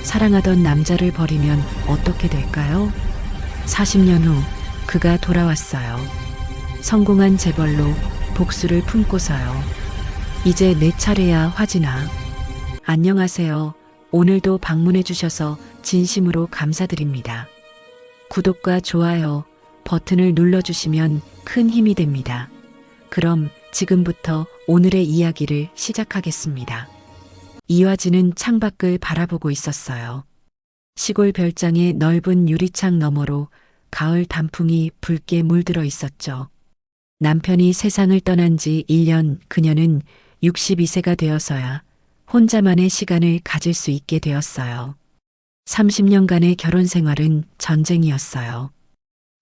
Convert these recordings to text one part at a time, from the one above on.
사랑하던 남자를 버리면 어떻게 될까요? 40년 후 그가 돌아왔어요. 성공한 재벌로 복수를 품고서요. 이제 내 차례야, 화진아. 안녕하세요. 오늘도 방문해 주셔서 진심으로 감사드립니다. 구독과 좋아요 버튼을 눌러주시면 큰 힘이 됩니다. 그럼 지금부터 오늘의 이야기를 시작하겠습니다. 이화진은 창밖을 바라보고 있었어요. 시골 별장의 넓은 유리창 너머로 가을 단풍이 붉게 물들어 있었죠. 남편이 세상을 떠난 지 1년, 그녀는 62세가 되어서야 혼자만의 시간을 가질 수 있게 되었어요. 30년간의 결혼 생활은 전쟁이었어요.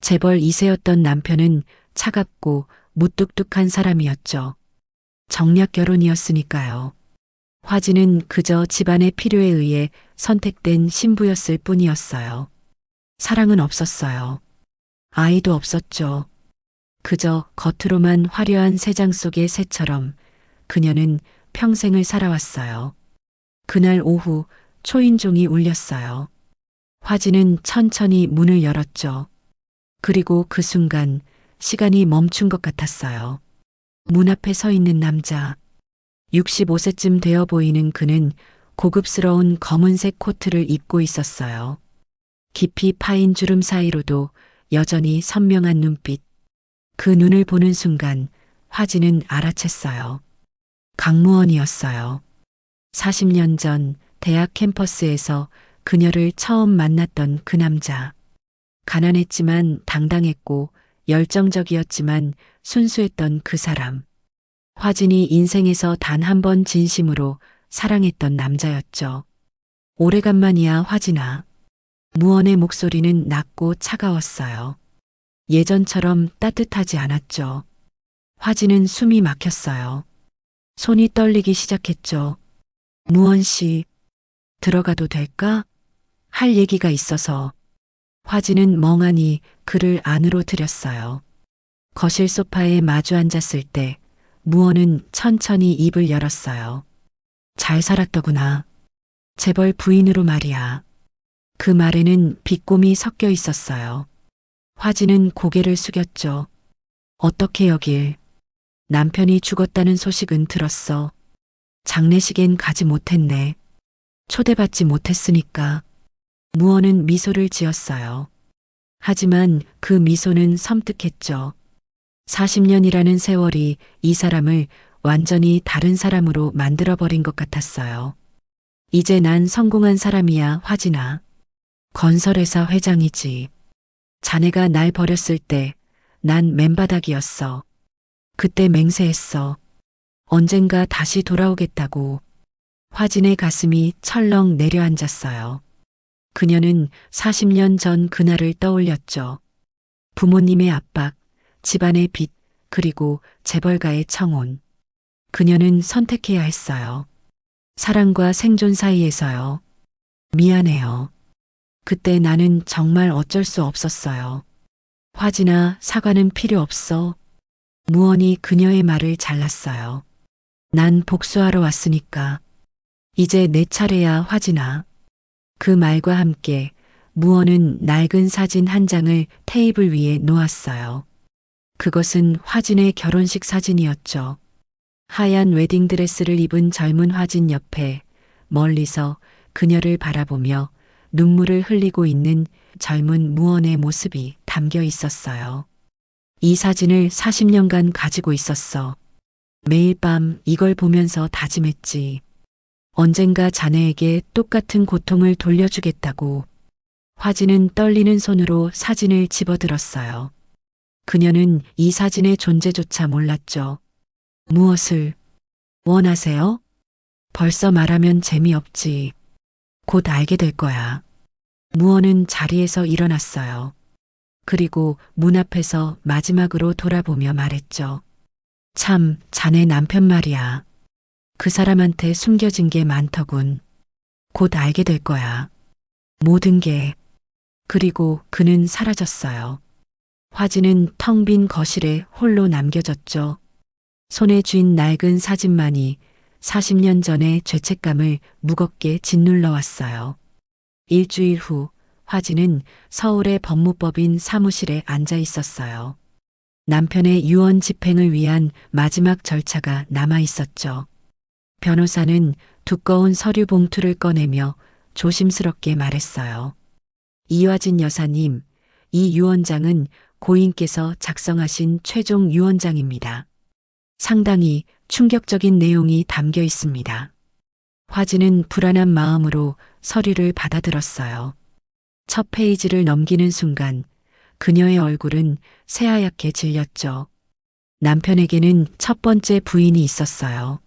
재벌 2세였던 남편은 차갑고 무뚝뚝한 사람이었죠. 정략 결혼이었으니까요. 화진은 그저 집안의 필요에 의해 선택된 신부였을 뿐이었어요. 사랑은 없었어요. 아이도 없었죠. 그저 겉으로만 화려한 새장 속의 새처럼 그녀는 평생을 살아왔어요. 그날 오후 초인종이 울렸어요. 화진은 천천히 문을 열었죠. 그리고 그 순간 시간이 멈춘 것 같았어요. 문 앞에 서 있는 남자. 65세쯤 되어 보이는 그는 고급스러운 검은색 코트를 입고 있었어요. 깊이 파인 주름 사이로도 여전히 선명한 눈빛. 그 눈을 보는 순간 화진은 알아챘어요. 강무원이었어요. 40년 전 대학 캠퍼스에서 그녀를 처음 만났던 그 남자. 가난했지만 당당했고 열정적이었지만 순수했던 그 사람. 화진이 인생에서 단 한 번 진심으로 사랑했던 남자였죠. 오래간만이야, 화진아. 무언의 목소리는 낮고 차가웠어요. 예전처럼 따뜻하지 않았죠. 화진은 숨이 막혔어요. 손이 떨리기 시작했죠. 무언 씨, 들어가도 될까? 할 얘기가 있어서. 화진은 멍하니 그를 안으로 들였어요. 거실 소파에 마주 앉았을 때 무언은 천천히 입을 열었어요. 잘 살았더구나. 재벌 부인으로 말이야. 그 말에는 비꼬미 섞여 있었어요. 화진은 고개를 숙였죠. 어떻게 여길? 남편이 죽었다는 소식은 들었어. 장례식엔 가지 못했네. 초대받지 못했으니까. 무언은 미소를 지었어요. 하지만 그 미소는 섬뜩했죠. 40년이라는 세월이 이 사람을 완전히 다른 사람으로 만들어버린 것 같았어요. 이제 난 성공한 사람이야, 화진아. 건설회사 회장이지. 자네가 날 버렸을 때 난 맨바닥이었어. 그때 맹세했어. 언젠가 다시 돌아오겠다고. 화진의 가슴이 철렁 내려앉았어요. 그녀는 40년 전 그날을 떠올렸죠. 부모님의 압박, 집안의 빚, 그리고 재벌가의 청혼. 그녀는 선택해야 했어요. 사랑과 생존 사이에서요. 미안해요. 그때 나는 정말 어쩔 수 없었어요. 화진아, 사과는 필요 없어. 무언이 그녀의 말을 잘랐어요. 난 복수하러 왔으니까. 이제 내 차례야, 화진아. 그 말과 함께 무언은 낡은 사진 한 장을 테이블 위에 놓았어요. 그것은 화진의 결혼식 사진이었죠. 하얀 웨딩드레스를 입은 젊은 화진 옆에 멀리서 그녀를 바라보며 눈물을 흘리고 있는 젊은 무언의 모습이 담겨 있었어요. 이 사진을 40년간 가지고 있었어. 매일 밤 이걸 보면서 다짐했지. 언젠가 자네에게 똑같은 고통을 돌려주겠다고. 화진은 떨리는 손으로 사진을 집어들었어요. 그녀는 이 사진의 존재조차 몰랐죠. 무엇을 원하세요? 벌써 말하면 재미없지. 곧 알게 될 거야. 무언은 자리에서 일어났어요. 그리고 문 앞에서 마지막으로 돌아보며 말했죠. 참, 자네 남편 말이야. 그 사람한테 숨겨진 게 많더군. 곧 알게 될 거야. 모든 게. 그리고 그는 사라졌어요. 화진은 텅 빈 거실에 홀로 남겨졌죠. 손에 쥔 낡은 사진만이 40년 전의 죄책감을 무겁게 짓눌러 왔어요. 일주일 후 화진은 서울의 법무법인 사무실에 앉아 있었어요. 남편의 유언 집행을 위한 마지막 절차가 남아 있었죠. 변호사는 두꺼운 서류 봉투를 꺼내며 조심스럽게 말했어요. 이화진 여사님, 이 유언장은 고인께서 작성하신 최종 유언장입니다. 상당히 충격적인 내용이 담겨 있습니다. 화진은 불안한 마음으로 서류를 받아들었어요. 첫 페이지를 넘기는 순간 그녀의 얼굴은 새하얗게 질렸죠. 남편에게는 첫 번째 부인이 있었어요.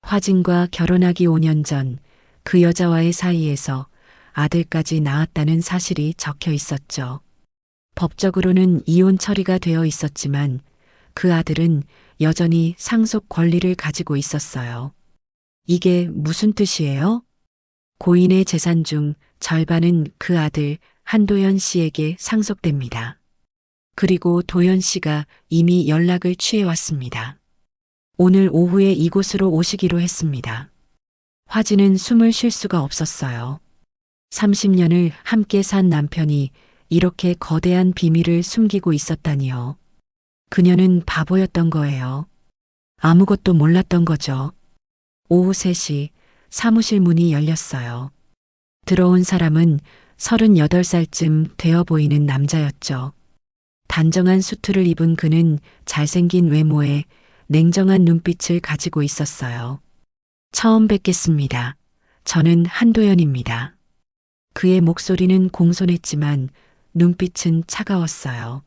화진과 결혼하기 5년 전 그 여자와의 사이에서 아들까지 낳았다는 사실이 적혀 있었죠. 법적으로는 이혼 처리가 되어 있었지만 그 아들은 여전히 상속 권리를 가지고 있었어요. 이게 무슨 뜻이에요? 고인의 재산 중 절반은 그 아들 한도연 씨에게 상속됩니다. 그리고 도연 씨가 이미 연락을 취해왔습니다. 오늘 오후에 이곳으로 오시기로 했습니다. 화진은 숨을 쉴 수가 없었어요. 30년을 함께 산 남편이 이렇게 거대한 비밀을 숨기고 있었다니요. 그녀는 바보였던 거예요. 아무것도 몰랐던 거죠. 오후 3시 사무실 문이 열렸어요. 들어온 사람은 38살쯤 되어 보이는 남자였죠. 단정한 수트를 입은 그는 잘생긴 외모에 냉정한 눈빛을 가지고 있었어요. 처음 뵙겠습니다. 저는 한도연입니다. 그의 목소리는 공손했지만 눈빛은 차가웠어요.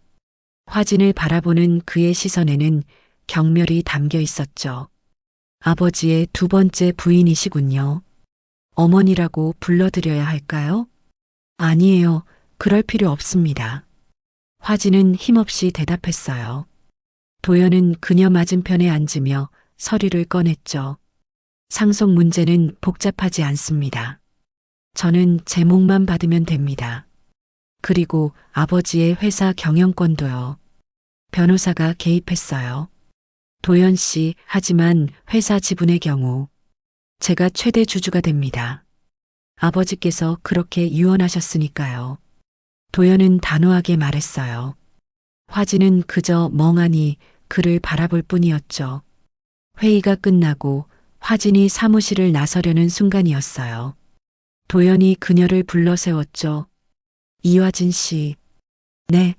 화진을 바라보는 그의 시선에는 경멸이 담겨 있었죠. 아버지의 두 번째 부인이시군요. 어머니라고 불러드려야 할까요? 아니에요. 그럴 필요 없습니다. 화진은 힘없이 대답했어요. 도연은 그녀 맞은편에 앉으며 서류를 꺼냈죠. 상속 문제는 복잡하지 않습니다. 저는 제목만 받으면 됩니다. 그리고 아버지의 회사 경영권도요. 변호사가 개입했어요. 도연 씨, 하지만 회사 지분의 경우 제가 최대 주주가 됩니다. 아버지께서 그렇게 유언하셨으니까요. 도연은 단호하게 말했어요. 화진은 그저 멍하니 그를 바라볼 뿐이었죠. 회의가 끝나고 화진이 사무실을 나서려는 순간이었어요. 도연이 그녀를 불러 세웠죠. 이화진 씨. 네.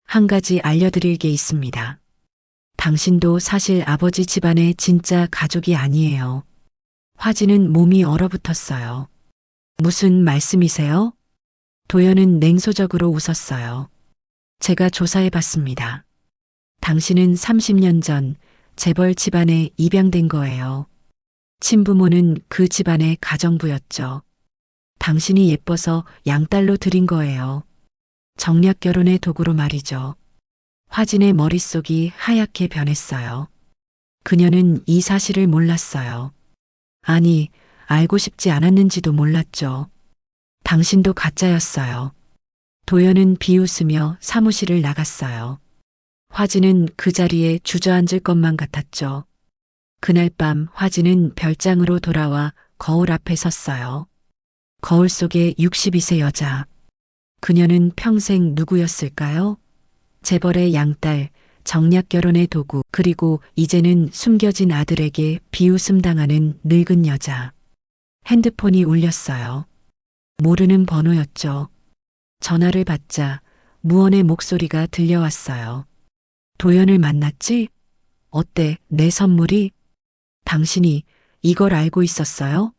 한 가지 알려드릴 게 있습니다. 당신도 사실 아버지 집안의 진짜 가족이 아니에요. 화진은 몸이 얼어붙었어요. 무슨 말씀이세요? 도연은 냉소적으로 웃었어요. 제가 조사해봤습니다. 당신은 30년 전 재벌 집안에 입양된 거예요. 친부모는 그 집안의 가정부였죠. 당신이 예뻐서 양딸로 들인 거예요. 정략 결혼의 도구로 말이죠. 화진의 머릿속이 하얗게 변했어요. 그녀는 이 사실을 몰랐어요. 아니, 알고 싶지 않았는지도 몰랐죠. 당신도 가짜였어요. 도연은 비웃으며 사무실을 나갔어요. 화진은 그 자리에 주저앉을 것만 같았죠. 그날 밤 화진은 별장으로 돌아와 거울 앞에 섰어요. 거울 속에 62세 여자. 그녀는 평생 누구였을까요? 재벌의 양딸, 정략 결혼의 도구, 그리고 이제는 숨겨진 아들에게 비웃음 당하는 늙은 여자. 핸드폰이 울렸어요. 모르는 번호였죠. 전화를 받자 무언의 목소리가 들려왔어요. 도연을 만났지? 어때, 내 선물이? 당신이 이걸 알고 있었어요?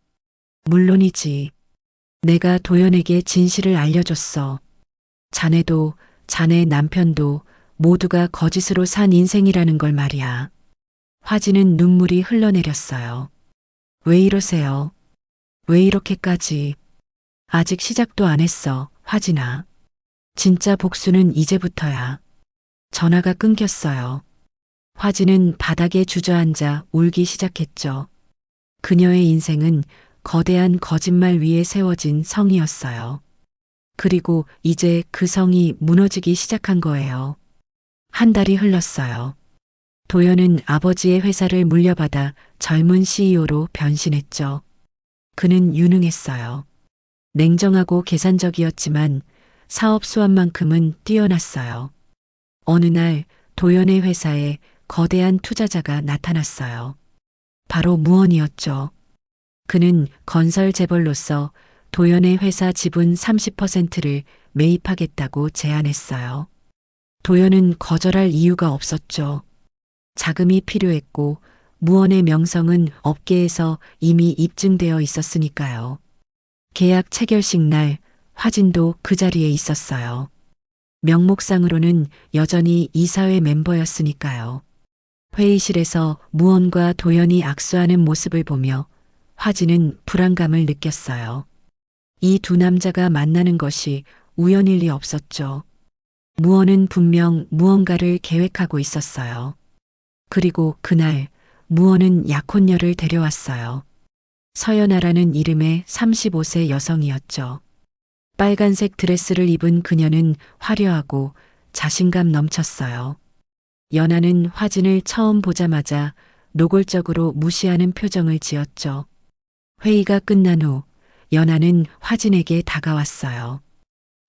물론이지. 내가 도연에게 진실을 알려줬어. 자네도, 자네 남편도 모두가 거짓으로 산 인생이라는 걸 말이야. 화진은 눈물이 흘러내렸어요. 왜 이러세요? 왜 이렇게까지? 아직 시작도 안 했어, 화진아. 진짜 복수는 이제부터야. 전화가 끊겼어요. 화진은 바닥에 주저앉아 울기 시작했죠. 그녀의 인생은 거대한 거짓말 위에 세워진 성이었어요. 그리고 이제 그 성이 무너지기 시작한 거예요. 한 달이 흘렀어요. 도연은 아버지의 회사를 물려받아 젊은 CEO로 변신했죠. 그는 유능했어요. 냉정하고 계산적이었지만 사업 수완만큼은 뛰어났어요. 어느 날 도연의 회사에 거대한 투자자가 나타났어요. 바로 무언이었죠. 그는 건설 재벌로서 도연의 회사 지분 30%를 매입하겠다고 제안했어요. 도연은 거절할 이유가 없었죠. 자금이 필요했고 무언의 명성은 업계에서 이미 입증되어 있었으니까요. 계약 체결식 날 화진도 그 자리에 있었어요. 명목상으로는 여전히 이사회 멤버였으니까요. 회의실에서 무언과 도연이 악수하는 모습을 보며 화진은 불안감을 느꼈어요. 이 두 남자가 만나는 것이 우연일 리 없었죠. 무언은 분명 무언가를 계획하고 있었어요. 그리고 그날 무언은 약혼녀를 데려왔어요. 서연아라는 이름의 35세 여성이었죠. 빨간색 드레스를 입은 그녀는 화려하고 자신감 넘쳤어요. 연하는 화진을 처음 보자마자 노골적으로 무시하는 표정을 지었죠. 회의가 끝난 후 연하는 화진에게 다가왔어요.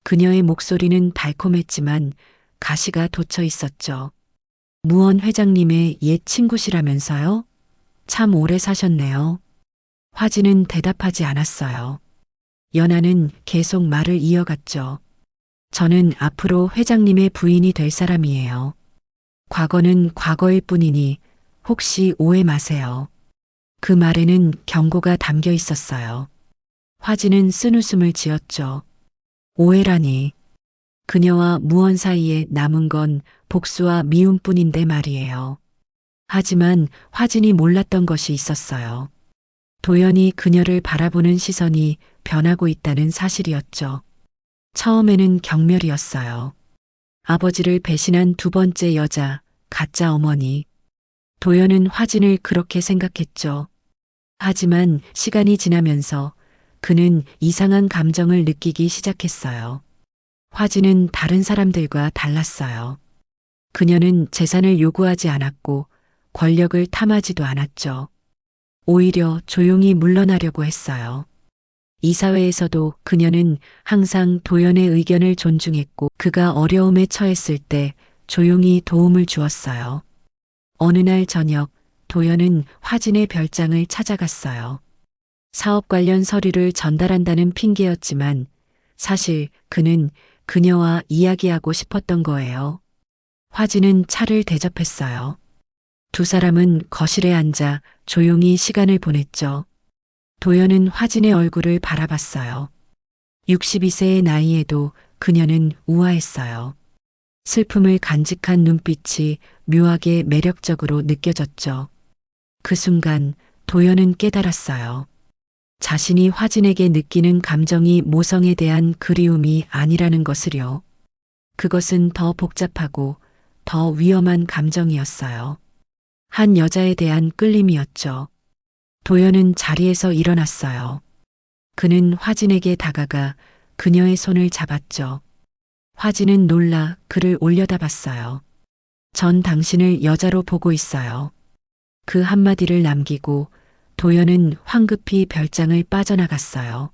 그녀의 목소리는 달콤했지만 가시가 돋쳐 있었죠. 무언 회장님의 옛 친구시라면서요? 참 오래 사셨네요. 화진은 대답하지 않았어요. 연하는 계속 말을 이어갔죠. 저는 앞으로 회장님의 부인이 될 사람이에요. 과거는 과거일 뿐이니 혹시 오해 마세요. 그 말에는 경고가 담겨 있었어요. 화진은 쓴웃음을 지었죠. 오해라니. 그녀와 무언 사이에 남은 건 복수와 미움뿐인데 말이에요. 하지만 화진이 몰랐던 것이 있었어요. 도연이 그녀를 바라보는 시선이 변하고 있다는 사실이었죠. 처음에는 경멸이었어요. 아버지를 배신한 두 번째 여자, 가짜 어머니. 도연은 화진을 그렇게 생각했죠. 하지만 시간이 지나면서 그는 이상한 감정을 느끼기 시작했어요. 화진은 다른 사람들과 달랐어요. 그녀는 재산을 요구하지 않았고 권력을 탐하지도 않았죠. 오히려 조용히 물러나려고 했어요. 이사회에서도 그녀는 항상 도연의 의견을 존중했고 그가 어려움에 처했을 때 조용히 도움을 주었어요. 어느 날 저녁 도연은 화진의 별장을 찾아갔어요. 사업 관련 서류를 전달한다는 핑계였지만 사실 그는 그녀와 이야기하고 싶었던 거예요. 화진은 차를 대접했어요. 두 사람은 거실에 앉아 조용히 시간을 보냈죠. 도연은 화진의 얼굴을 바라봤어요. 62세의 나이에도 그녀는 우아했어요. 슬픔을 간직한 눈빛이 묘하게 매력적으로 느껴졌죠. 그 순간 도연은 깨달았어요. 자신이 화진에게 느끼는 감정이 모성에 대한 그리움이 아니라는 것을요. 그것은 더 복잡하고 더 위험한 감정이었어요. 한 여자에 대한 끌림이었죠. 도연은 자리에서 일어났어요. 그는 화진에게 다가가 그녀의 손을 잡았죠. 화진은 놀라 그를 올려다봤어요. 전 당신을 여자로 보고 있어요. 그 한마디를 남기고 도연은 황급히 별장을 빠져나갔어요.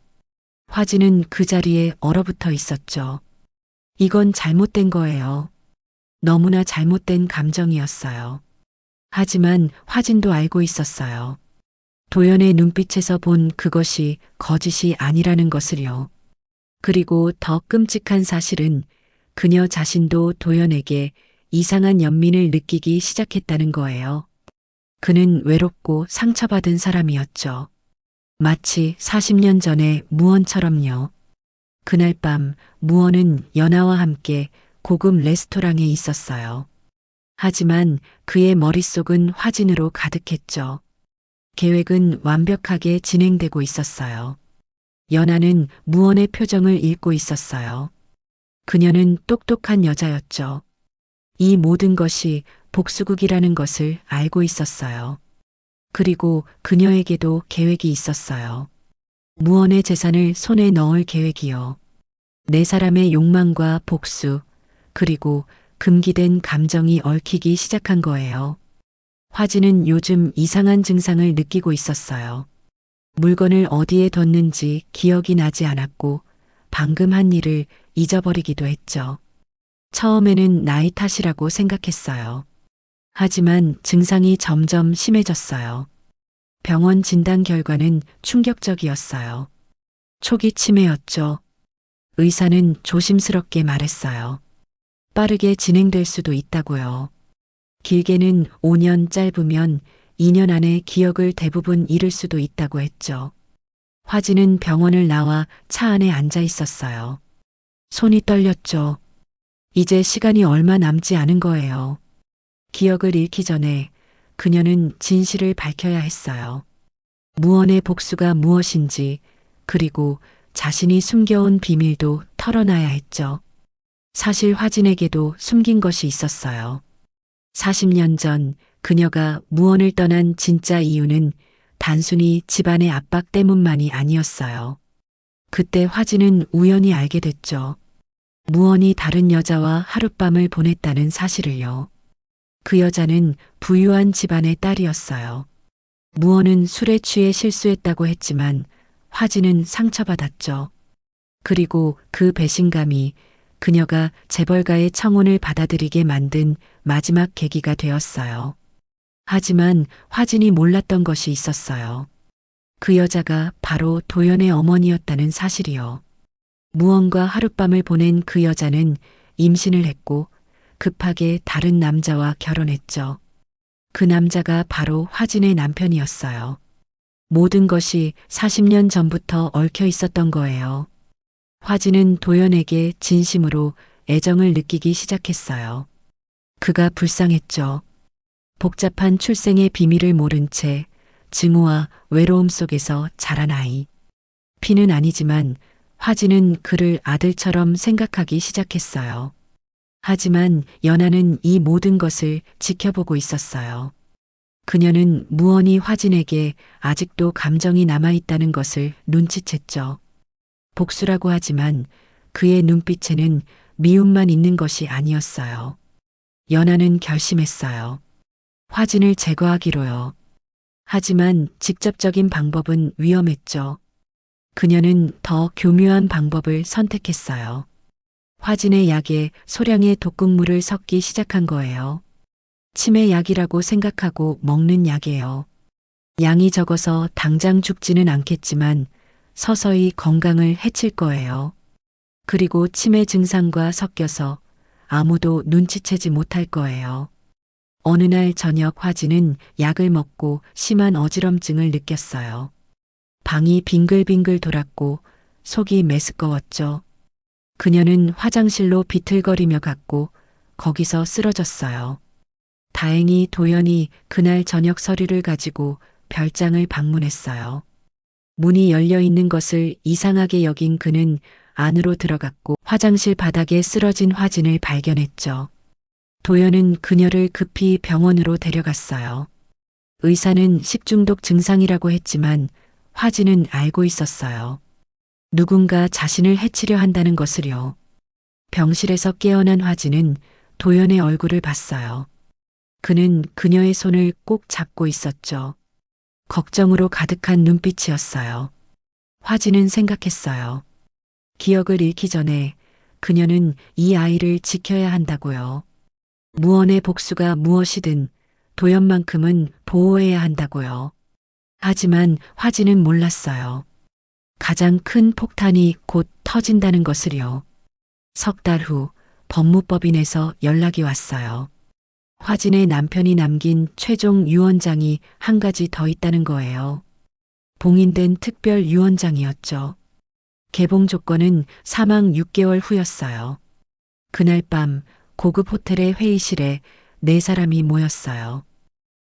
화진은 그 자리에 얼어붙어 있었죠. 이건 잘못된 거예요. 너무나 잘못된 감정이었어요. 하지만 화진도 알고 있었어요. 도연의 눈빛에서 본 그것이 거짓이 아니라는 것을요. 그리고 더 끔찍한 사실은 그녀 자신도 도연에게 이상한 연민을 느끼기 시작했다는 거예요. 그는 외롭고 상처받은 사람이었죠. 마치 40년 전의 무언처럼요. 그날 밤 무언은 연하와 함께 고급 레스토랑에 있었어요. 하지만 그의 머릿속은 화진으로 가득했죠. 계획은 완벽하게 진행되고 있었어요. 연하는 무언의 표정을 읽고 있었어요. 그녀는 똑똑한 여자였죠. 이 모든 것이 복수극이라는 것을 알고 있었어요. 그리고 그녀에게도 계획이 있었어요. 무언의 재산을 손에 넣을 계획이요. 네 사람의 욕망과 복수, 그리고 금기된 감정이 얽히기 시작한 거예요. 화진은 요즘 이상한 증상을 느끼고 있었어요. 물건을 어디에 뒀는지 기억이 나지 않았고 방금 한 일을 잊어버리기도 했죠. 처음에는 나이 탓이라고 생각했어요. 하지만 증상이 점점 심해졌어요. 병원 진단 결과는 충격적이었어요. 초기 치매였죠. 의사는 조심스럽게 말했어요. 빠르게 진행될 수도 있다고요. 길게는 5년, 짧으면 2년 안에 기억을 대부분 잃을 수도 있다고 했죠. 화진은 병원을 나와 차 안에 앉아 있었어요. 손이 떨렸죠. 이제 시간이 얼마 남지 않은 거예요. 기억을 잃기 전에 그녀는 진실을 밝혀야 했어요. 무언의 복수가 무엇인지, 그리고 자신이 숨겨온 비밀도 털어놔야 했죠. 사실 화진에게도 숨긴 것이 있었어요. 40년 전 그녀가 무언을 떠난 진짜 이유는 단순히 집안의 압박 때문만이 아니었어요. 그때 화진은 우연히 알게 됐죠. 무언이 다른 여자와 하룻밤을 보냈다는 사실을요. 그 여자는 부유한 집안의 딸이었어요. 무언은 술에 취해 실수했다고 했지만 화진은 상처받았죠. 그리고 그 배신감이 그녀가 재벌가의 청혼을 받아들이게 만든 마지막 계기가 되었어요. 하지만 화진이 몰랐던 것이 있었어요. 그 여자가 바로 도연의 어머니였다는 사실이요. 무언과 하룻밤을 보낸 그 여자는 임신을 했고 급하게 다른 남자와 결혼했죠. 그 남자가 바로 화진의 남편이었어요. 모든 것이 40년 전부터 얽혀 있었던 거예요. 화진은 도연에게 진심으로 애정을 느끼기 시작했어요. 그가 불쌍했죠. 복잡한 출생의 비밀을 모른 채 증오와 외로움 속에서 자란 아이. 피는 아니지만 화진은 그를 아들처럼 생각하기 시작했어요. 하지만 연하는 이 모든 것을 지켜보고 있었어요. 그녀는 무언이 화진에게 아직도 감정이 남아있다는 것을 눈치챘죠. 복수라고 하지만 그의 눈빛에는 미움만 있는 것이 아니었어요. 연하는 결심했어요. 화진을 제거하기로요. 하지만 직접적인 방법은 위험했죠. 그녀는 더 교묘한 방법을 선택했어요. 화진의 약에 소량의 독극물을 섞기 시작한 거예요. 치매 약이라고 생각하고 먹는 약이에요. 양이 적어서 당장 죽지는 않겠지만 서서히 건강을 해칠 거예요. 그리고 치매 증상과 섞여서 아무도 눈치채지 못할 거예요. 어느 날 저녁 화진은 약을 먹고 심한 어지럼증을 느꼈어요. 방이 빙글빙글 돌았고 속이 메스꺼웠죠. 그녀는 화장실로 비틀거리며 갔고 거기서 쓰러졌어요. 다행히 도연이 그날 저녁 서류를 가지고 별장을 방문했어요. 문이 열려 있는 것을 이상하게 여긴 그는 안으로 들어갔고 화장실 바닥에 쓰러진 화진을 발견했죠. 도연은 그녀를 급히 병원으로 데려갔어요. 의사는 식중독 증상이라고 했지만 화진은 알고 있었어요. 누군가 자신을 해치려 한다는 것을요. 병실에서 깨어난 화진은 도연의 얼굴을 봤어요. 그는 그녀의 손을 꼭 잡고 있었죠. 걱정으로 가득한 눈빛이었어요. 화진은 생각했어요. 기억을 잃기 전에 그녀는 이 아이를 지켜야 한다고요. 무언의 복수가 무엇이든 도연만큼은 보호해야 한다고요. 하지만 화진은 몰랐어요. 가장 큰 폭탄이 곧 터진다는 것을요. 석 달 후 법무법인에서 연락이 왔어요. 화진의 남편이 남긴 최종 유언장이 한 가지 더 있다는 거예요. 봉인된 특별 유언장이었죠. 개봉 조건은 사망 6개월 후였어요. 그날 밤 고급 호텔의 회의실에 4사람이 모였어요.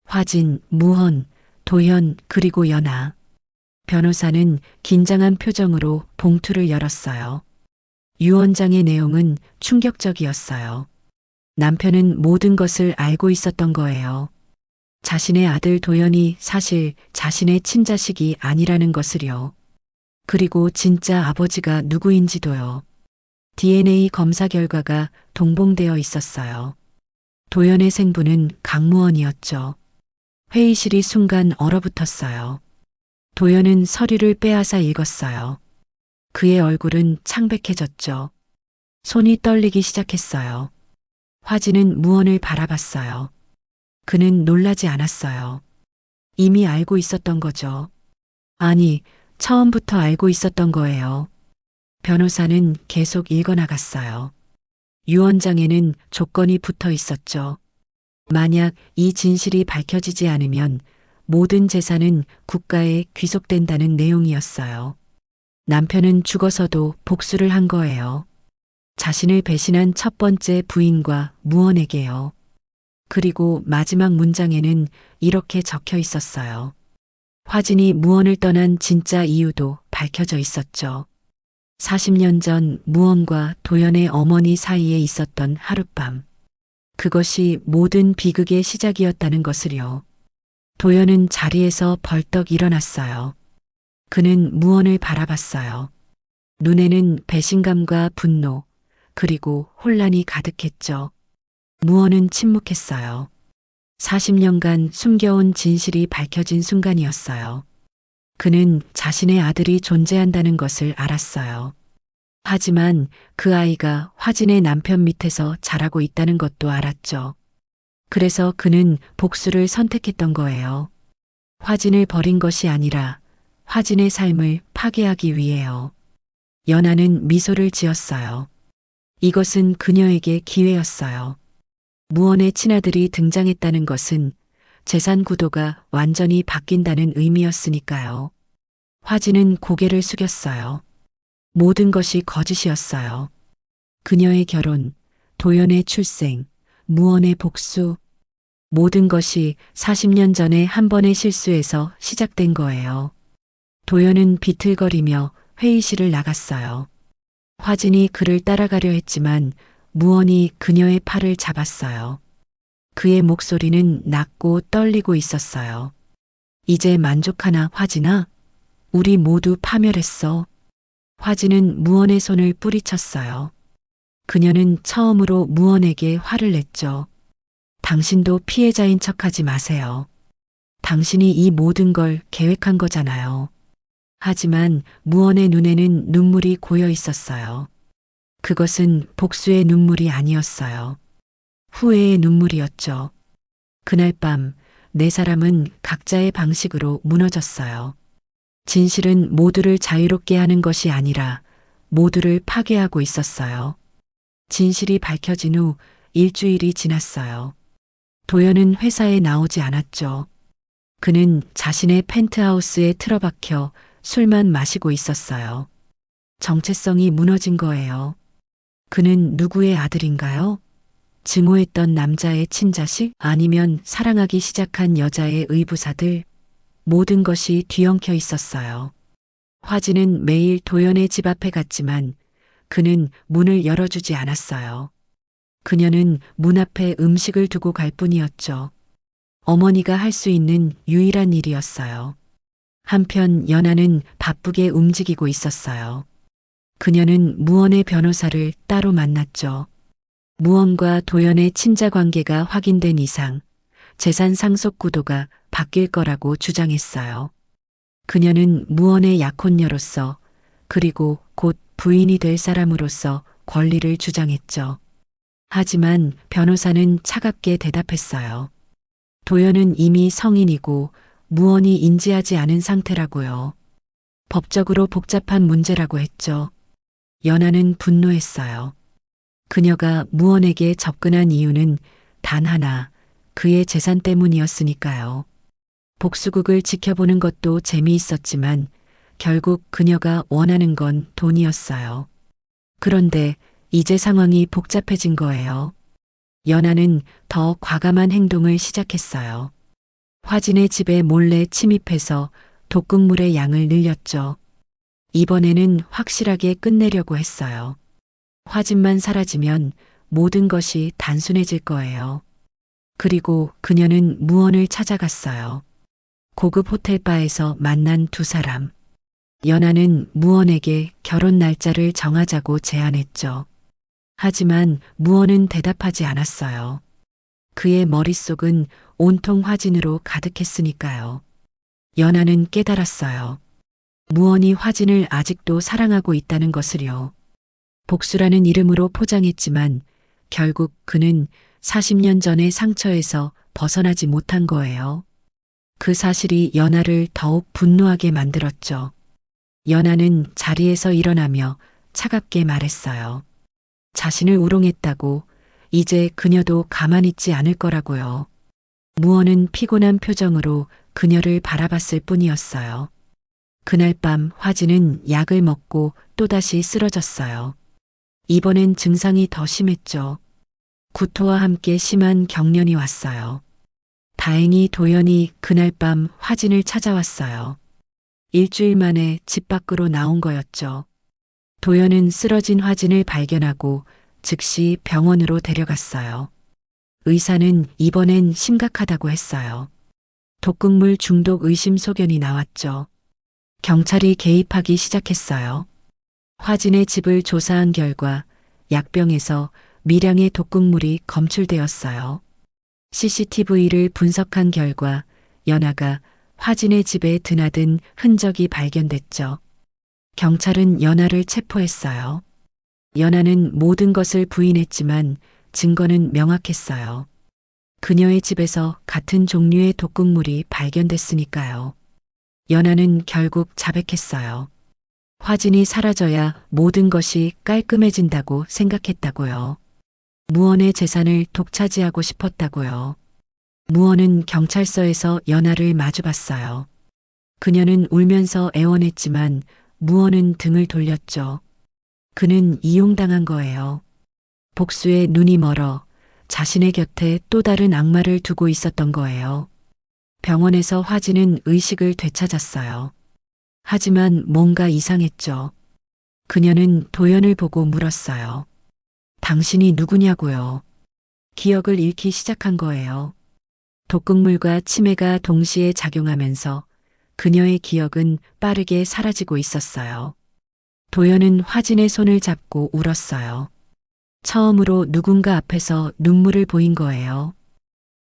화진, 무헌, 도현, 그리고 연하. 변호사는 긴장한 표정으로 봉투를 열었어요. 유언장의 내용은 충격적이었어요. 남편은 모든 것을 알고 있었던 거예요. 자신의 아들 도연이 사실 자신의 친자식이 아니라는 것을요. 그리고 진짜 아버지가 누구인지도요. DNA 검사 결과가 동봉되어 있었어요. 도연의 생부는 강무원이었죠. 회의실이 순간 얼어붙었어요. 도연은 서류를 빼앗아 읽었어요. 그의 얼굴은 창백해졌죠. 손이 떨리기 시작했어요. 화진은 무언을 바라봤어요. 그는 놀라지 않았어요. 이미 알고 있었던 거죠. 아니, 처음부터 알고 있었던 거예요. 변호사는 계속 읽어나갔어요. 유언장에는 조건이 붙어 있었죠. 만약 이 진실이 밝혀지지 않으면 모든 재산은 국가에 귀속된다는 내용이었어요. 남편은 죽어서도 복수를 한 거예요. 자신을 배신한 첫 번째 부인과 무언에게요. 그리고 마지막 문장에는 이렇게 적혀 있었어요. 화진이 무언을 떠난 진짜 이유도 밝혀져 있었죠. 40년 전 무언과 도연의 어머니 사이에 있었던 하룻밤. 그것이 모든 비극의 시작이었다는 것을요. 도연은 자리에서 벌떡 일어났어요. 그는 무언을 바라봤어요. 눈에는 배신감과 분노, 그리고 혼란이 가득했죠. 무언은 침묵했어요. 40년간 숨겨온 진실이 밝혀진 순간이었어요. 그는 자신의 아들이 존재한다는 것을 알았어요. 하지만 그 아이가 화진의 남편 밑에서 자라고 있다는 것도 알았죠. 그래서 그는 복수를 선택했던 거예요. 화진을 버린 것이 아니라 화진의 삶을 파괴하기 위해요. 연하는 미소를 지었어요. 이것은 그녀에게 기회였어요. 무언의 친아들이 등장했다는 것은 재산 구도가 완전히 바뀐다는 의미였으니까요. 화진은 고개를 숙였어요. 모든 것이 거짓이었어요. 그녀의 결혼, 도연의 출생, 무언의 복수, 모든 것이 40년 전에 한 번의 실수에서 시작된 거예요. 도연은 비틀거리며 회의실을 나갔어요. 화진이 그를 따라가려 했지만 무언이 그녀의 팔을 잡았어요. 그의 목소리는 낮고 떨리고 있었어요. 이제 만족하나, 화진아? 우리 모두 파멸했어. 화진은 무언의 손을 뿌리쳤어요. 그녀는 처음으로 무언에게 화를 냈죠. 당신도 피해자인 척하지 마세요. 당신이 이 모든 걸 계획한 거잖아요. 하지만 무언의 눈에는 눈물이 고여 있었어요. 그것은 복수의 눈물이 아니었어요. 후회의 눈물이었죠. 그날 밤 네 사람은 각자의 방식으로 무너졌어요. 진실은 모두를 자유롭게 하는 것이 아니라 모두를 파괴하고 있었어요. 진실이 밝혀진 후 일주일이 지났어요. 도연은 회사에 나오지 않았죠. 그는 자신의 펜트하우스에 틀어박혀 술만 마시고 있었어요. 정체성이 무너진 거예요. 그는 누구의 아들인가요? 증오했던 남자의 친자식? 아니면 사랑하기 시작한 여자의 의부사들? 모든 것이 뒤엉켜 있었어요. 화진은 매일 도연의 집 앞에 갔지만 그는 문을 열어주지 않았어요. 그녀는 문 앞에 음식을 두고 갈 뿐이었죠. 어머니가 할 수 있는 유일한 일이었어요. 한편 연하는 바쁘게 움직이고 있었어요. 그녀는 무언의 변호사를 따로 만났죠. 무언과 도연의 친자 관계가 확인된 이상 재산 상속 구도가 바뀔 거라고 주장했어요. 그녀는 무언의 약혼녀로서 그리고 곧 부인이 될 사람으로서 권리를 주장했죠. 하지만 변호사는 차갑게 대답했어요. 도연은 이미 성인이고 무언이 인지하지 않은 상태라고요. 법적으로 복잡한 문제라고 했죠. 연하는 분노했어요. 그녀가 무언에게 접근한 이유는 단 하나, 그의 재산 때문이었으니까요. 복수국을 지켜보는 것도 재미있었지만 결국 그녀가 원하는 건 돈이었어요. 그런데 이제 상황이 복잡해진 거예요. 연하는 더 과감한 행동을 시작했어요. 화진의 집에 몰래 침입해서 독극물의 양을 늘렸죠. 이번에는 확실하게 끝내려고 했어요. 화진만 사라지면 모든 것이 단순해질 거예요. 그리고 그녀는 무언을 찾아갔어요. 고급 호텔바에서 만난 두 사람. 연하는 무언에게 결혼 날짜를 정하자고 제안했죠. 하지만 무언은 대답하지 않았어요. 그의 머릿속은 온통 화진으로 가득했으니까요. 연하는 깨달았어요. 무언이 화진을 아직도 사랑하고 있다는 것을요. 복수라는 이름으로 포장했지만 결국 그는 40년 전의 상처에서 벗어나지 못한 거예요. 그 사실이 연하를 더욱 분노하게 만들었죠. 연하는 자리에서 일어나며 차갑게 말했어요. 자신을 우롱했다고 이제 그녀도 가만히 있지 않을 거라고요. 무언은 피곤한 표정으로 그녀를 바라봤을 뿐이었어요. 그날 밤 화진은 약을 먹고 또다시 쓰러졌어요. 이번엔 증상이 더 심했죠. 구토와 함께 심한 경련이 왔어요. 다행히 도연이 그날 밤 화진을 찾아왔어요. 일주일 만에 집 밖으로 나온 거였죠. 도연은 쓰러진 화진을 발견하고 즉시 병원으로 데려갔어요. 의사는 이번엔 심각하다고 했어요. 독극물 중독 의심 소견이 나왔죠. 경찰이 개입하기 시작했어요. 화진의 집을 조사한 결과 약병에서 미량의 독극물이 검출되었어요. CCTV를 분석한 결과 연하가 화진의 집에 드나든 흔적이 발견됐죠. 경찰은 연하를 체포했어요. 연하는 모든 것을 부인했지만 증거는 명확했어요. 그녀의 집에서 같은 종류의 독극물이 발견됐으니까요. 연하는 결국 자백했어요. 화진이 사라져야 모든 것이 깔끔해진다고 생각했다고요. 무언의 재산을 독차지하고 싶었다고요. 무언은 경찰서에서 연하를 마주봤어요. 그녀는 울면서 애원했지만 무언은 등을 돌렸죠. 그는 이용당한 거예요. 복수에 눈이 멀어 자신의 곁에 또 다른 악마를 두고 있었던 거예요. 병원에서 화진은 의식을 되찾았어요. 하지만 뭔가 이상했죠. 그녀는 도연을 보고 물었어요. 당신이 누구냐고요. 기억을 잃기 시작한 거예요. 독극물과 치매가 동시에 작용하면서 그녀의 기억은 빠르게 사라지고 있었어요. 도연은 화진의 손을 잡고 울었어요. 처음으로 누군가 앞에서 눈물을 보인 거예요.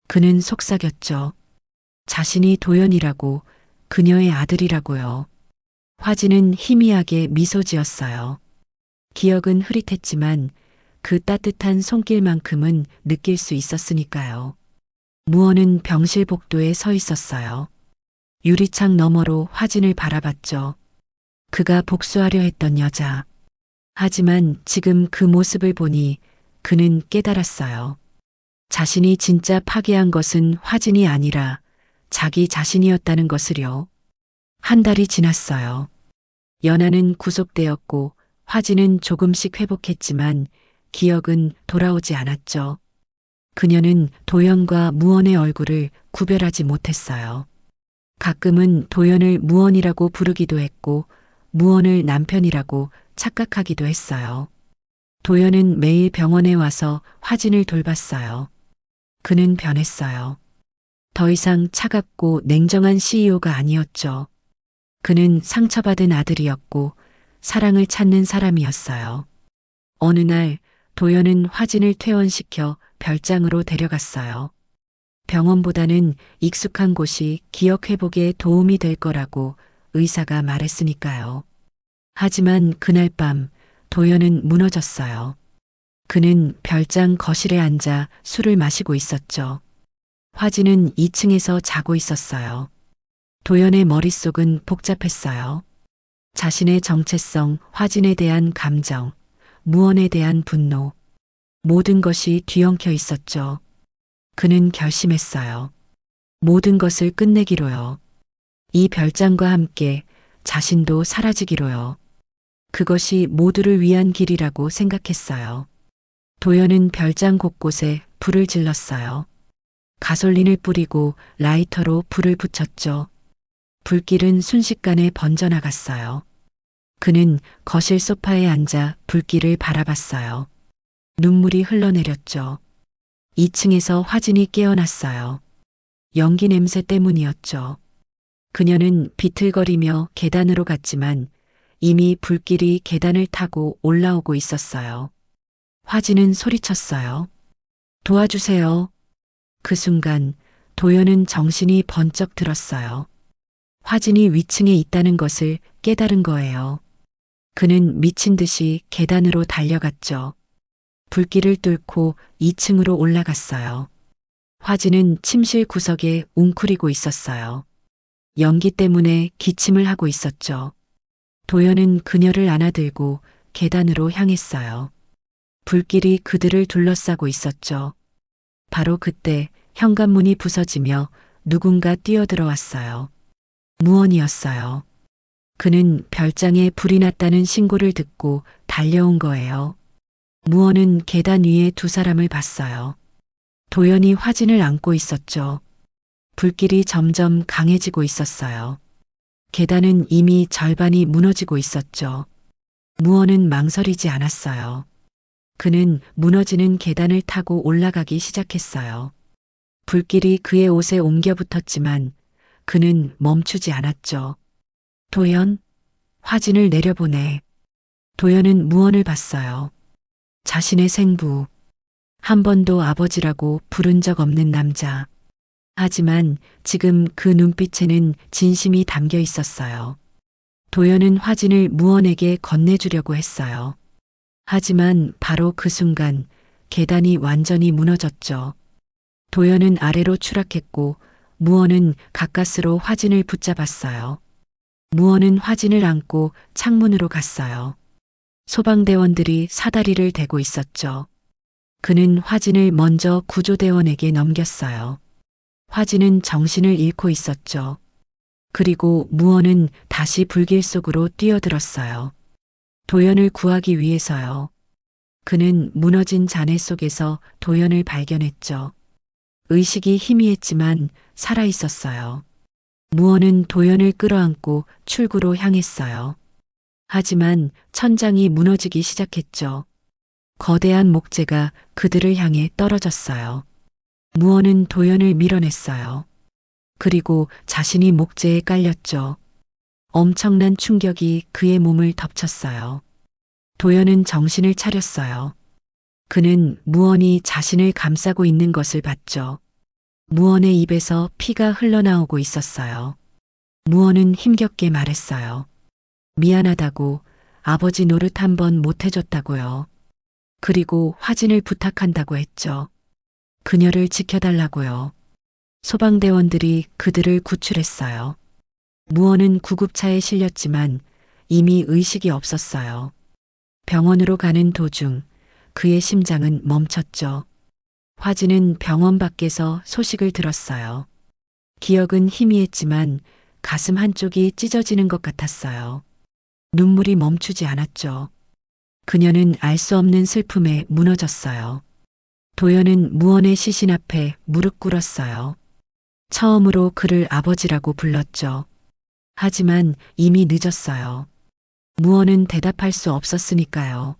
그는 속삭였죠. 자신이 도연이라고, 그녀의 아들이라고요. 화진은 희미하게 미소 지었어요. 기억은 흐릿했지만 그 따뜻한 손길만큼은 느낄 수 있었으니까요. 무언은 병실 복도에 서 있었어요. 유리창 너머로 화진을 바라봤죠. 그가 복수하려 했던 여자. 하지만 지금 그 모습을 보니 그는 깨달았어요. 자신이 진짜 파괴한 것은 화진이 아니라 자기 자신이었다는 것을요. 한 달이 지났어요. 연하는 구속되었고 화진은 조금씩 회복했지만 기억은 돌아오지 않았죠. 그녀는 도연과 무언의 얼굴을 구별하지 못했어요. 가끔은 도연을 무언이라고 부르기도 했고 무언을 남편이라고 착각하기도 했어요. 도연은 매일 병원에 와서 화진을 돌봤어요. 그는 변했어요. 더 이상 차갑고 냉정한 CEO가 아니었죠. 그는 상처받은 아들이었고 사랑을 찾는 사람이었어요. 어느 날 도연은 화진을 퇴원시켜 별장으로 데려갔어요. 병원보다는 익숙한 곳이 기억 회복에 도움이 될 거라고 의사가 말했으니까요. 하지만 그날 밤 도연은 무너졌어요. 그는 별장 거실에 앉아 술을 마시고 있었죠. 화진은 2층에서 자고 있었어요. 도연의 머릿속은 복잡했어요. 자신의 정체성, 화진에 대한 감정, 무언에 대한 분노, 모든 것이 뒤엉켜 있었죠. 그는 결심했어요. 모든 것을 끝내기로요. 이 별장과 함께 자신도 사라지기로요. 그것이 모두를 위한 길이라고 생각했어요. 도연은 별장 곳곳에 불을 질렀어요. 가솔린을 뿌리고 라이터로 불을 붙였죠. 불길은 순식간에 번져나갔어요. 그는 거실 소파에 앉아 불길을 바라봤어요. 눈물이 흘러내렸죠. 2층에서 화진이 깨어났어요. 연기 냄새 때문이었죠. 그녀는 비틀거리며 계단으로 갔지만 이미 불길이 계단을 타고 올라오고 있었어요. 화진은 소리쳤어요. 도와주세요. 그 순간 도연은 정신이 번쩍 들었어요. 화진이 위층에 있다는 것을 깨달은 거예요. 그는 미친 듯이 계단으로 달려갔죠. 불길을 뚫고 2층으로 올라갔어요. 화진은 침실 구석에 웅크리고 있었어요. 연기 때문에 기침을 하고 있었죠. 도연은 그녀를 안아들고 계단으로 향했어요. 불길이 그들을 둘러싸고 있었죠. 바로 그때 현관문이 부서지며 누군가 뛰어들어왔어요. 무언이었어요. 그는 별장에 불이 났다는 신고를 듣고 달려온 거예요. 무언은 계단 위에 두 사람을 봤어요. 도연이 화진을 안고 있었죠. 불길이 점점 강해지고 있었어요. 계단은 이미 절반이 무너지고 있었죠. 무언은 망설이지 않았어요. 그는 무너지는 계단을 타고 올라가기 시작했어요. 불길이 그의 옷에 옮겨 붙었지만 그는 멈추지 않았죠. 도연, 화진을 내려보내. 도연은 무언을 봤어요. 자신의 생부. 한 번도 아버지라고 부른 적 없는 남자. 하지만 지금 그 눈빛에는 진심이 담겨 있었어요. 도연은 화진을 무언에게 건네주려고 했어요. 하지만 바로 그 순간 계단이 완전히 무너졌죠. 도연은 아래로 추락했고 무언은 가까스로 화진을 붙잡았어요. 무언은 화진을 안고 창문으로 갔어요. 소방대원들이 사다리를 대고 있었죠. 그는 화진을 먼저 구조대원에게 넘겼어요. 화진은 정신을 잃고 있었죠. 그리고 무언은 다시 불길 속으로 뛰어들었어요. 도연을 구하기 위해서요. 그는 무너진 잔해 속에서 도연을 발견했죠. 의식이 희미했지만 살아 있었어요. 무언은 도연을 끌어안고 출구로 향했어요. 하지만 천장이 무너지기 시작했죠. 거대한 목재가 그들을 향해 떨어졌어요. 무언은 도연을 밀어냈어요. 그리고 자신이 목재에 깔렸죠. 엄청난 충격이 그의 몸을 덮쳤어요. 도연은 정신을 차렸어요. 그는 무언이 자신을 감싸고 있는 것을 봤죠. 무언의 입에서 피가 흘러나오고 있었어요. 무언은 힘겹게 말했어요. 미안하다고, 아버지 노릇 한 번 못 해줬다고요. 그리고 화진을 부탁한다고 했죠. 그녀를 지켜달라고요. 소방대원들이 그들을 구출했어요. 무언은 구급차에 실렸지만 이미 의식이 없었어요. 병원으로 가는 도중 그의 심장은 멈췄죠. 화진은 병원 밖에서 소식을 들었어요. 기억은 희미했지만 가슴 한쪽이 찢어지는 것 같았어요. 눈물이 멈추지 않았죠. 그녀는 알 수 없는 슬픔에 무너졌어요. 도연은 무언의 시신 앞에 무릎 꿇었어요. 처음으로 그를 아버지라고 불렀죠. 하지만 이미 늦었어요. 무언은 대답할 수 없었으니까요.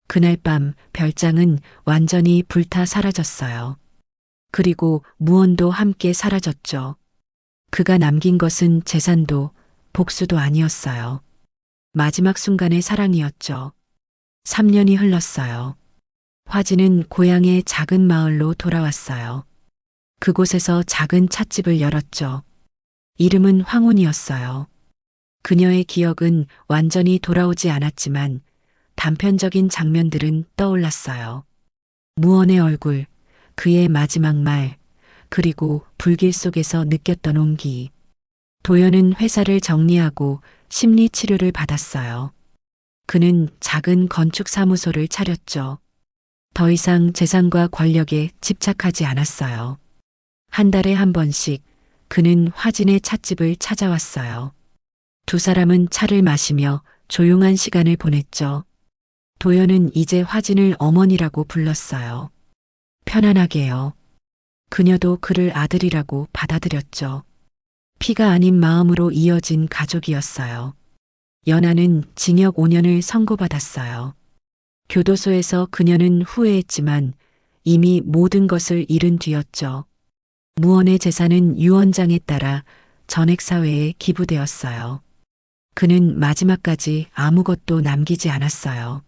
그날 밤 별장은 완전히 불타 사라졌어요. 그리고 무언도 함께 사라졌죠. 그가 남긴 것은 재산도 복수도 아니었어요. 마지막 순간의 사랑이었죠. 3년이 흘렀어요. 화진은 고향의 작은 마을로 돌아왔어요. 그곳에서 작은 찻집을 열었죠. 이름은 황혼이었어요. 그녀의 기억은 완전히 돌아오지 않았지만 단편적인 장면들은 떠올랐어요. 무언의 얼굴, 그의 마지막 말, 그리고 불길 속에서 느꼈던 온기. 도연은 회사를 정리하고 심리 치료를 받았어요. 그는 작은 건축 사무소를 차렸죠. 더 이상 재산과 권력에 집착하지 않았어요. 한 달에 한 번씩 그는 화진의 찻집을 찾아왔어요. 두 사람은 차를 마시며 조용한 시간을 보냈죠. 도연은 이제 화진을 어머니라고 불렀어요. 편안하게요. 그녀도 그를 아들이라고 받아들였죠. 피가 아닌 마음으로 이어진 가족이었어요. 연하는 징역 5년을 선고받았어요. 교도소에서 그녀는 후회했지만 이미 모든 것을 잃은 뒤였죠. 무언의 재산은 유언장에 따라 전액사회에 기부되었어요. 그는 마지막까지 아무것도 남기지 않았어요.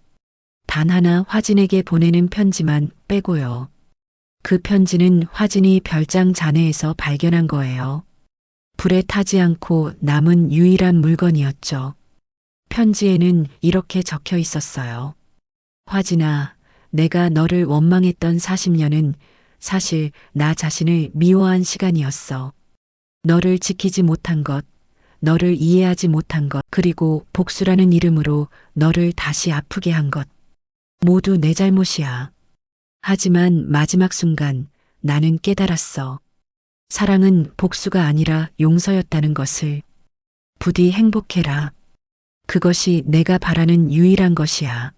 단 하나 화진에게 보내는 편지만 빼고요. 그 편지는 화진이 별장 잔해에서 발견한 거예요. 불에 타지 않고 남은 유일한 물건이었죠. 편지에는 이렇게 적혀 있었어요. 화진아, 내가 너를 원망했던 40년은 사실 나 자신을 미워한 시간이었어. 너를 지키지 못한 것, 너를 이해하지 못한 것, 그리고 복수라는 이름으로 너를 다시 아프게 한 것. 모두 내 잘못이야. 하지만 마지막 순간 나는 깨달았어. 사랑은 복수가 아니라 용서였다는 것을. 부디 행복해라. 그것이 내가 바라는 유일한 것이야.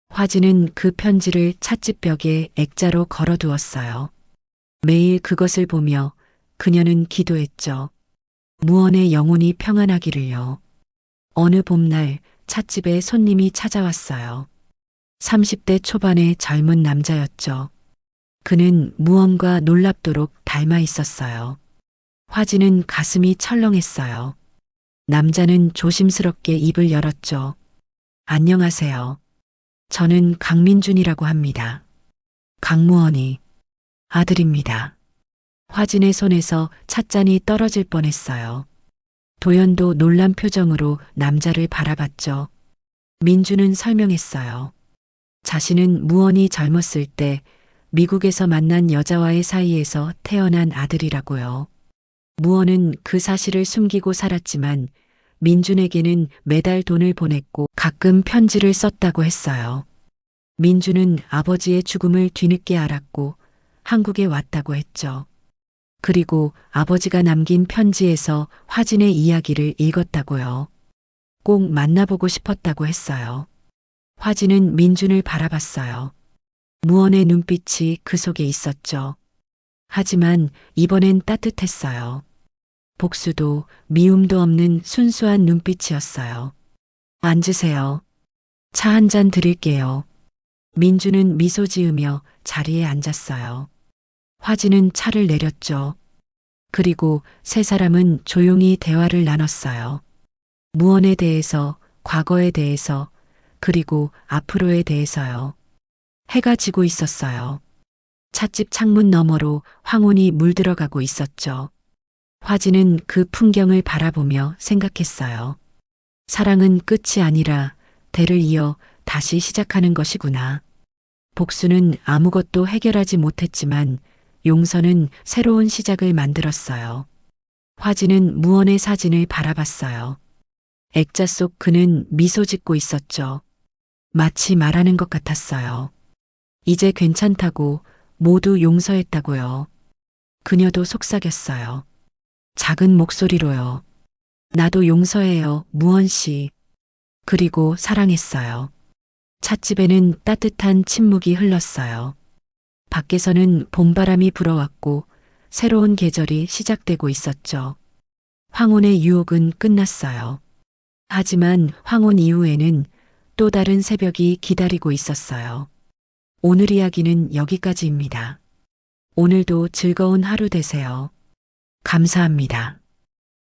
화진은 그 편지를 찻집벽에 액자로 걸어두었어요. 매일 그것을 보며 그녀는 기도했죠. 무언의 영혼이 평안하기를요. 어느 봄날 찻집에 손님이 찾아왔어요. 30대 초반의 젊은 남자였죠. 그는 무언과 놀랍도록 닮아 있었어요. 화진은 가슴이 철렁했어요. 남자는 조심스럽게 입을 열었죠. 안녕하세요. 저는 강민준이라고 합니다. 강무원이 아들입니다. 화진의 손에서 찻잔이 떨어질 뻔했어요. 도연도 놀란 표정으로 남자를 바라봤죠. 민준은 설명했어요. 자신은 무언이 젊었을 때 미국에서 만난 여자와의 사이에서 태어난 아들이라고요. 무언은 그 사실을 숨기고 살았지만 민준에게는 매달 돈을 보냈고 가끔 편지를 썼다고 했어요. 민준은 아버지의 죽음을 뒤늦게 알았고 한국에 왔다고 했죠. 그리고 아버지가 남긴 편지에서 화진의 이야기를 읽었다고요. 꼭 만나보고 싶었다고 했어요. 화진은 민준을 바라봤어요. 무언의 눈빛이 그 속에 있었죠. 하지만 이번엔 따뜻했어요. 복수도 미움도 없는 순수한 눈빛이었어요. 앉으세요. 차 한 잔 드릴게요. 민주는 미소 지으며 자리에 앉았어요. 화진은 차를 내렸죠. 그리고 세 사람은 조용히 대화를 나눴어요. 무언에 대해서, 과거에 대해서, 그리고 앞으로에 대해서요. 해가 지고 있었어요. 찻집 창문 너머로 황혼이 물들어가고 있었죠. 화진은 그 풍경을 바라보며 생각했어요. 사랑은 끝이 아니라 대를 이어 다시 시작하는 것이구나. 복수는 아무것도 해결하지 못했지만 용서는 새로운 시작을 만들었어요. 화진은 무언의 사진을 바라봤어요. 액자 속 그는 미소 짓고 있었죠. 마치 말하는 것 같았어요. 이제 괜찮다고, 모두 용서했다고요. 그녀도 속삭였어요. 작은 목소리로요. 나도 용서해요, 무언 씨. 그리고 사랑했어요. 찻집에는 따뜻한 침묵이 흘렀어요. 밖에서는 봄바람이 불어왔고 새로운 계절이 시작되고 있었죠. 황혼의 유혹은 끝났어요. 하지만 황혼 이후에는 또 다른 새벽이 기다리고 있었어요. 오늘 이야기는 여기까지입니다. 오늘도 즐거운 하루 되세요. 감사합니다.